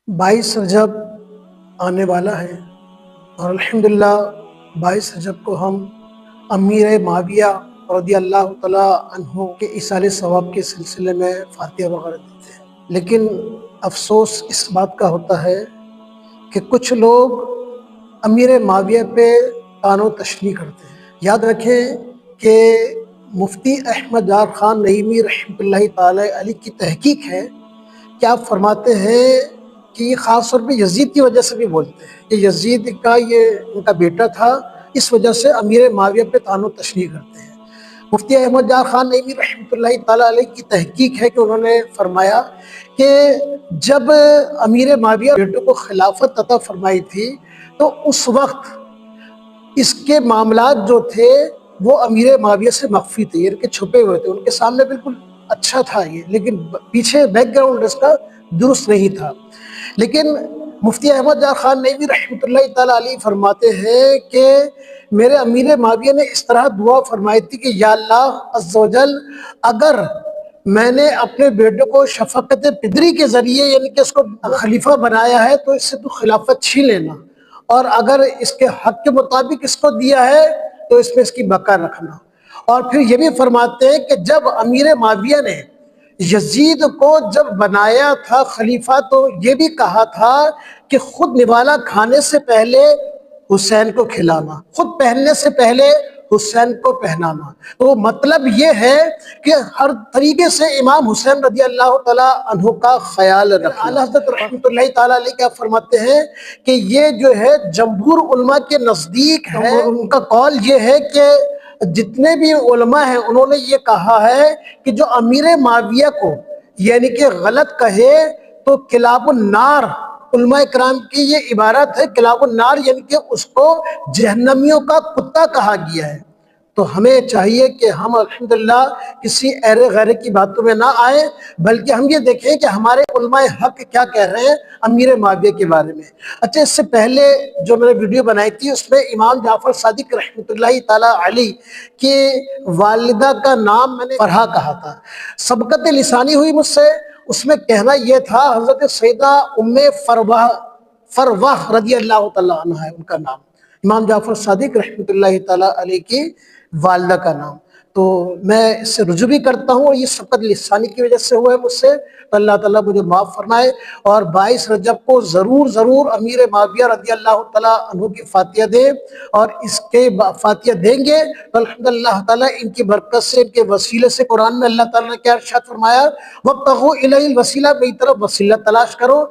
22 रजब आने वाला है और अल्हम्दुलिल्लाह 22 रजब को हम अमीर माविया रज़ी अल्लाह तआला अन्हु के इसाले सवाब के सिलसिले में फातिहा वगैरह देते हैं। लेकिन अफसोस इस बात का होता है कि कुछ लोग अमीर माविया पे तानो तशनी करते हैं। याद रखें कि मुफ्ती अहमद यार खान नईमी रहमतुल्लाहि ताला अलैह की तहकीक है कि आप फरमाते हैं कि ये ख़ास तौर पे यजीद की वजह से भी बोलते हैं कि यजीद का ये उनका बेटा था, इस वजह से अमीर माविया पे तानो तशनी करते हैं। मुफ्ती अहमद यार खान नईमी रहमतुल्लाहि ताला अलैह की तहकीक है कि उन्होंने फरमाया कि जब अमीर माविया बेटों को खिलाफत अता फरमाई थी तो उस वक्त इसके मामलात जो थे वो अमीर माविया से मख्फी थे, यानी कि छुपे हुए थे। उनके सामने बिल्कुल अच्छा था ये, लेकिन पीछे बैकग्राउंड इसका दुरुस्त नहीं था। लेकिन मुफ्ती अहमद यार खान नईमी रहमतुल्लाहि ताला अलैह फरमाते हैं कि मेरे अमीर माविया ने इस तरह दुआ फरमाई थी कि या अल्लाह अज़्ज़ व जल, अगर मैंने अपने बेटे को शफ़क़त पिदरी के ज़रिए यानी कि इसको खलीफा बनाया है तो इससे तो खिलाफत छीन लेना, और अगर इसके हक के मुताबिक इसको दिया है तो इसमें इसकी बका रखना। और फिर ये भी फरमाते हैं कि जब अमीर माविया ने यजीद को जब बनाया था खलीफा तो ये भी कहा था कि खुद निवाला खाने से पहले हुसैन को खिलाना, खुद पहनने से पहले हुसैन को पहनाना। तो मतलब ये है कि हर तरीके से इमाम हुसैन रज़ी अल्लाह तआला अन्हु का ख्याल रखना। आला हज़रत रहमतुल्लाहि तआला अलैह क्या फरमाते हैं कि ये जो है जमहूर उलमा के नज़दीक है, उनका कौल ये है कि जितने भी उलमा हैं उन्होंने ये कहा है कि जो अमीर माविया को यानी कि गलत कहे तो किलाबुन नार, उलमा इकराम की ये इबारत है, किलाबुन नार यानी कि उसको जहन्नमियों का कुत्ता कहा गया है। तो हमें चाहिए कि हम अल्हम्दुलिल्लाह किसी ऐरे गैरे की बातों में ना आए, बल्कि हम ये देखें कि हमारे उलमाए हक क्या कह रहे हैं अमीर माविया के बारे में। अच्छा, इससे पहले जो मैंने वीडियो बनाई थी उसमें इमाम जाफर सादिक रहमतुल्लाहि ताला अलैह के वालिदा का नाम मैंने फरहा कहा था। सबकत लिसानी हुई मुझसे, उसमें कहना यह था हज़रत सैयदा उम्मे फरवाह रज़ी अल्लाह तआला अन्हा है उनका नाम, इमाम जाफर सादिक रहमतुल्लाहि ताला अलैह की वालिदा का नाम। तो मैं इससे रुजू भी करता हूँ और ये सबकत लिसानी की वजह से हुआ है मुझसे, तो अल्लाह ताला मुझे माफ़ फरमाए। और 22 रजब को ज़रूर अमीर माविया रज़ी अल्लाह तआला अन्हु की फातिहा दे, और इसके फातिहा देंगे तो अल्हम्दुलिल्लाह ताला इनकी बरकत से, इनके वसीले से, कुरान में अल्लाह ताला ने क्या इरशाद फरमाया, वब्तगू इलैहिल वसीला, मेरी तरफ वसीला तलाश करो।